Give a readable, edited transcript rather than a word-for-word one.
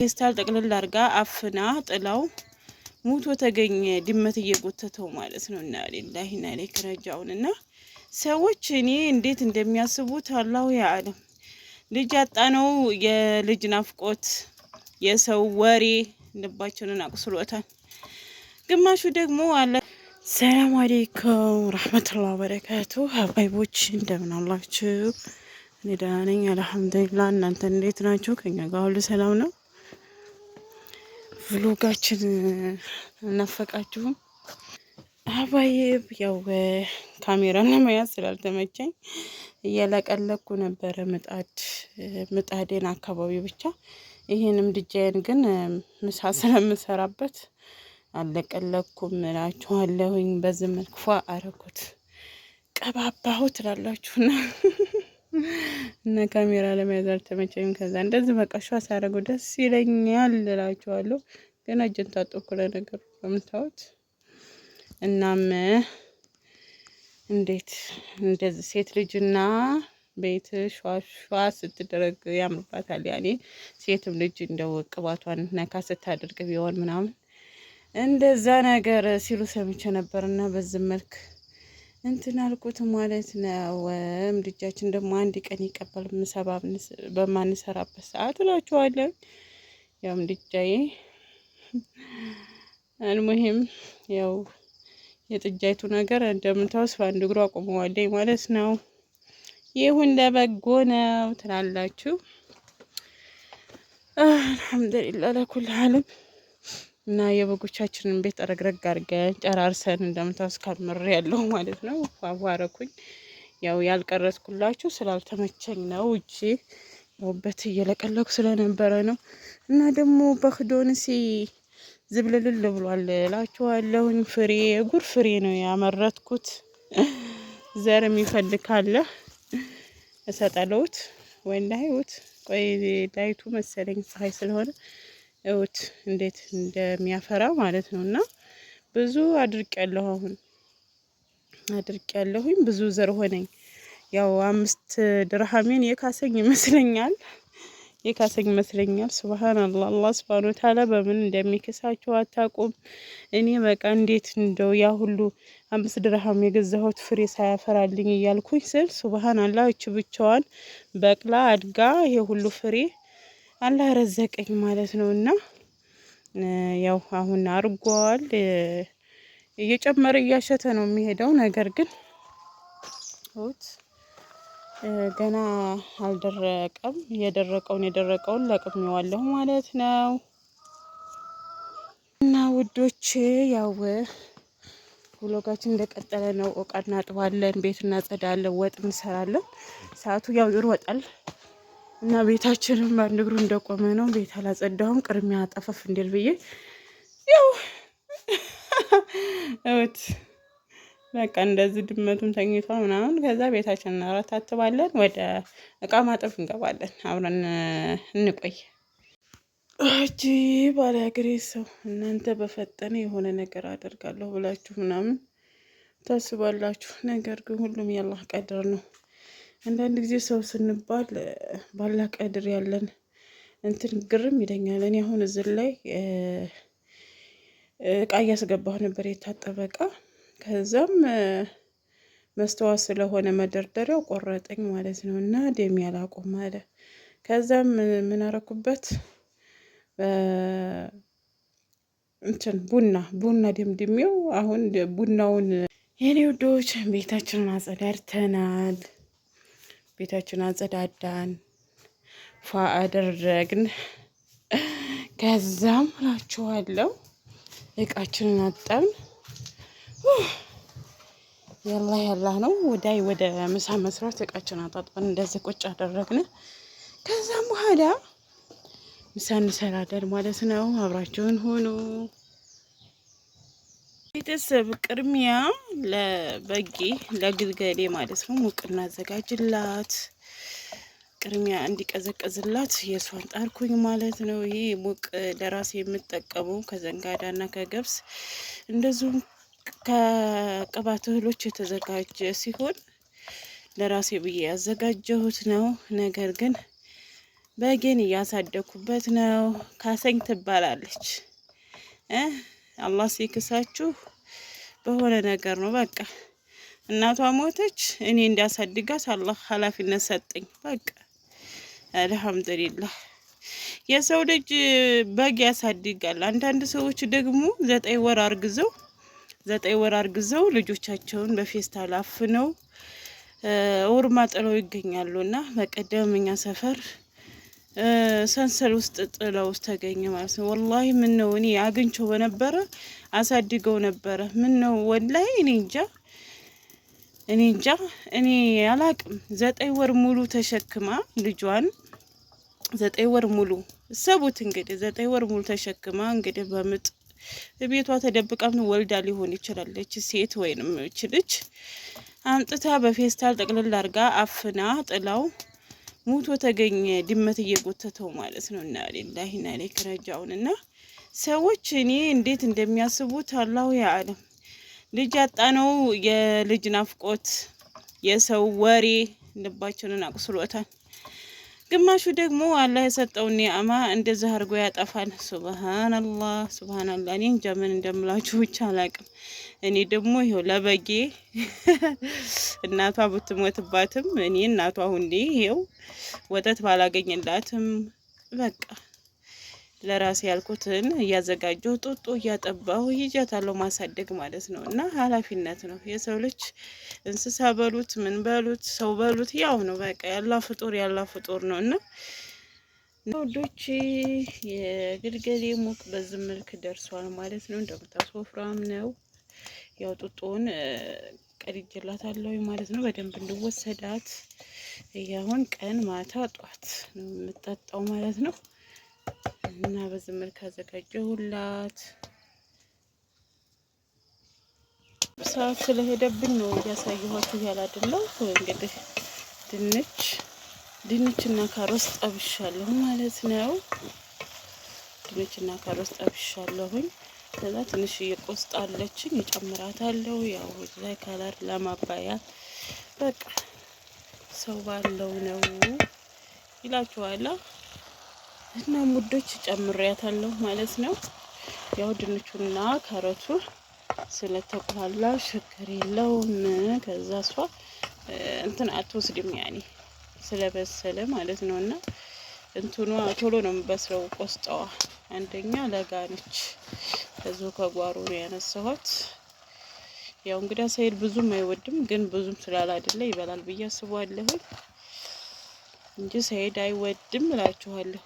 ፌስታል ጠቅልል አድርጋ አፍና ጥላው ሙቶ ተገኘ። ድመት እየጎተተው ማለት ነው። እና ሊላሂ እና ኢለይሂ ራጂዑን። እና ሰዎች እኔ እንዴት እንደሚያስቡት አላሁ ያዕለም። ልጅ ያጣነው የልጅ ናፍቆት፣ የሰው ወሬ ልባችንን አቁስሎታል። ግማሹ ደግሞ አለ። ሰላም አለይኩም ረህመቱላሂ ወበረካቱ። ሀባይቦች እንደምን አላችሁ? እኔ ደህና ነኝ አልሐምዱሊላህ። እናንተ እንዴት ናችሁ? ከኛ ጋር ሁሉ ሰላም ነው። ቭሎጋችን እናፈቃችሁም? ሀባይብ ያው ካሜራ ለመያዝ ስላልተመቸኝ እያለቀለኩ ነበረ ምጣዴን አካባቢ ብቻ። ይሄንም ድጃዬን ግን ምሳ ስለምሰራበት አለቀለኩም እላችኋለሁኝ። በዚህ መልኩ አረኩት ቀባባሁ ትላላችሁና እና ካሜራ ለመያዝ አልተመቸኝም። ከዛ እንደዚህ በቃ ሸዋ ሳረገው ደስ ይለኛል እላችኋለሁ። ግን እጅን ታጠብኩ ለነገሩ በምታዩት። እናም እንዴት እንደዚህ ሴት ልጅና ቤት ሸዋ ስትደረግ ያምርባታል። ያኔ ሴትም ልጅ እንደው ቅባቷን ነካ ስታደርግ ቢሆን ምናምን እንደዛ ነገር ሲሉ ሰምቼ ነበርና በዚህ መልክ እንትን አልኩት ማለት ነው። ልጃችን ደግሞ አንድ ቀን ይቀበል በማንሰራበት ሰዓት እላችኋለሁ። ያው ልጃዬ አልሙሂም ያው የጥጃይቱ ነገር እንደምታውስ በአንድ እግሯ አቁመዋለኝ ማለት ነው። ይሁን ለበጎ ነው ትላላችሁ። አልሐምዱሊላህ ለኩል ሐለም። እና የበጎቻችንን ቤት ረግረግ አድርገን ጨራርሰን እንደምታውስ ከምር ያለው ማለት ነው። አዋረኩኝ ያው ያልቀረጽኩላችሁ ስላልተመቸኝ ነው እንጂ ውበት እየለቀለኩ ስለነበረ ነው። እና ደግሞ በክዶንሲ ዝብልልል ብሏል እላችኋለሁኝ። ፍሬ ጉር ፍሬ ነው ያመረትኩት። ዘር የሚፈልግ ካለ እሰጣለሁት ወይ እንዳይውት ቆይ ላይቱ መሰለኝ ፀሐይ ስለሆነ እውት እንዴት እንደሚያፈራ ማለት ነው። እና ብዙ አድርቄያለሁ። አሁን አድርቄያለሁኝ ብዙ ዘር ሆነኝ። ያው 5 ድርሃሜን የካሰኝ ይመስለኛል። ሱብሃንአላህ አላህ ሱብሃነሁ ወተዓላ በምን እንደሚከሳቸው አታውቁም። እኔ በቃ እንዴት እንደው ያ ሁሉ 5 ድርሃም የገዛሁት ፍሬ ሳያፈራልኝ እያልኩኝ ስል ሱብሃንአላህ እቺ ብቻዋን በቅላ አድጋ ይሄ ሁሉ ፍሬ አላህ ረዘቀኝ ማለት ነው። እና ያው አሁን አርጓል እየጨመረ እያሸተ ነው የሚሄደው። ነገር ግን ገና አልደረቀም። የደረቀውን ለቅሜዋለሁ ማለት ነው። እና ውዶቼ ያው ብሎጋችን እንደቀጠለ ነው። እቃ እናጥባለን፣ ቤት እናጸዳለን፣ ወጥ እንሰራለን። ሰዓቱ ያው ይሮጣል እና ቤታችንም በአንድ እግሩ እንደቆመ ነው። ቤት አላጸዳሁም ቅድሚያ ጠፈፍ እንዲል ብዬ ያው በቃ እንደዚህ ድመቱን ተኝቷ ምናምን ከዛ ቤታችንን እናረታትባለን። ወደ እቃ ማጠፍ እንገባለን። አብረን እንቆይ። እጂ ባለግሬ ሰው እናንተ በፈጠነ የሆነ ነገር አደርጋለሁ ብላችሁ ምናምን ታስባላችሁ። ነገር ግን ሁሉም የአላህ ቀድር ነው። አንዳንድ ጊዜ ሰው ስንባል ባላህ ቀድር ያለን እንትን ግርም ይለኛል። እኔ አሁን እዚህ ላይ እቃ እያስገባሁ ነበር፣ የታጠበ እቃ። ከዛም መስተዋት ስለሆነ መደርደሪያው ቆረጠኝ ማለት ነው። እና ደም ያላቆም አለ። ከዛም ምን አረኩበት እንትን ቡና ደምድሜው አሁን ቡናውን የኔ ውዶች ቤታችንን አጸዳድተናል። ቤታችንን አጸዳዳን ፏ አደረግን። ከዛም እላችኋለሁ እቃችንን አጠብን። ያላህ ነው። ወደ ምሳ መስራት እቃችንን አጣጥበን እንደዚህ ቁጭ አደረግን። ከዛም በኋላ ምሳ እንሰራለን ማለት ነው። አብራችሁን ሆኑ ቤተሰብ። ቅድሚያ ለበጌ ለግልገሌ ማለት ነው ሙቅ እናዘጋጅላት። ቅድሚያ እንዲቀዘቀዝላት የሷን ጣርኩኝ ማለት ነው። ይሄ ሙቅ ለራሴ የምጠቀመው ከዘንጋዳና ከገብስ እንደዚሁም ከቅባት እህሎች የተዘጋጀ ሲሆን ለራሴ ብዬ ያዘጋጀሁት ነው። ነገር ግን በጌን እያሳደኩበት ነው። ካሰኝ ትባላለች። አላህ ሲክሳችሁ በሆነ ነገር ነው። በቃ እናቷ ሞተች፣ እኔ እንዲያሳድጋት አላህ ኃላፊነት ሰጠኝ። በቃ አልሐምዱሊላህ። የሰው ልጅ በግ ያሳድጋል። አንዳንድ ሰዎች ደግሞ 9 ወር አርግዘው ልጆቻቸውን በፌስታል አፍነው ኦርማ ጥለው ይገኛሉ። እና በቀደም እኛ ሰፈር ሰንሰል ውስጥ ጥለው ውስጥ ተገኘ ማለት ነው። ወላሂ ምን ነው እኔ አግኝቼው በነበረ አሳድገው ነበረ። ምን ነው ወላሂ እኔ እንጃ እኔ አላቅም። 9 ወር ሙሉ ተሸክማ ልጇን 9 ወር ሙሉ ሰቡት እንግዲህ 9 ወር ሙሉ ተሸክማ እንግዲህ በምጥ ቤቷ ተደብቃም ወልዳ ሊሆን ይችላል። ሴት ወይንም እች ልጅ አምጥታ በፌስታል ጠቅልል አርጋ አፍና ጥላው ሙቶ ተገኘ። ድመት እየጎተተው ማለት ነው። እና ሊላሂ እና ኢለይሂ ራጂዑን። እና ሰዎች እኔ እንዴት እንደሚያስቡት አላሁ ያዕለም። ልጅ ያጣነው የልጅ ናፍቆት፣ የሰው ወሬ ልባችንን አቁስሎታል። ግማሹ ደግሞ አላህ የሰጠውን ኒዕማ እንደዛ አድርጎ ያጠፋል። ሱብሃንአላህ ሱብሃንአላህ። እኔ እንጃ ምን እንደምላችሁ ብቻ አላቅም። እኔ ደግሞ ይሄው ለበጌ እናቷ ብትሞትባትም እኔ እናቷ ሁሌ ይሄው ወተት ባላገኝላትም በቃ ለራሴ ያልኩትን እያዘጋጀሁ ጡጦ እያጠባሁ ይጃታለሁ ማሳደግ ማለት ነው። እና ኃላፊነት ነው። የሰው ልጅ እንስሳ በሉት ምን በሉት ሰው በሉት ያው ነው። በቃ ያላ ፍጡር ነው። እና ወዶች የግልገሌ ሙቅ በዚህ መልክ ደርሷል ማለት ነው። እንደምታስ ወፍራም ነው። ያው ጡጦውን ቀድጄላታለሁ ማለት ነው። በደንብ እንድወሰዳት ያሁን ቀን ማታ ጧት ነው የምጠጣው ማለት ነው። እና በዚህ መልክ አዘጋጀሁላት። ሰዓት ስለሄደብኝ ነው እያሳየኋችሁ ያላደለው። እንግዲህ ድንችና ካሮት ጠብሻለሁ ማለት ነው። ድንችና ካሮት ጠብሻለሁኝ። ከዛ ትንሽ ቆስጣ አለችኝ እጨምራታለሁ። ያው ላይ ካለር ለማባያ በቃ ሰው ባለው ነው ይላችኋል። እና ሙዶች ጨምሬያታለሁ ማለት ነው። ያው ድንቹና ካሮቱ ስለተቆላላ ችግር የለውም። ከዛ እሷ እንትን አትወስድም ያኔ ስለበሰለ ማለት ነው። እና እንትኗ ቶሎ ነው የምበስለው። ቆስጣዋ አንደኛ ለጋ ነች። ከዚሁ ከጓሮ ነው ያነሳኋት። ያው እንግዲህ ሰይድ ብዙም አይወድም፣ ግን ብዙም ስላላደለ ይበላል ብዬ አስባለሁ እንጂ ሰይድ አይወድም እላችኋለሁ።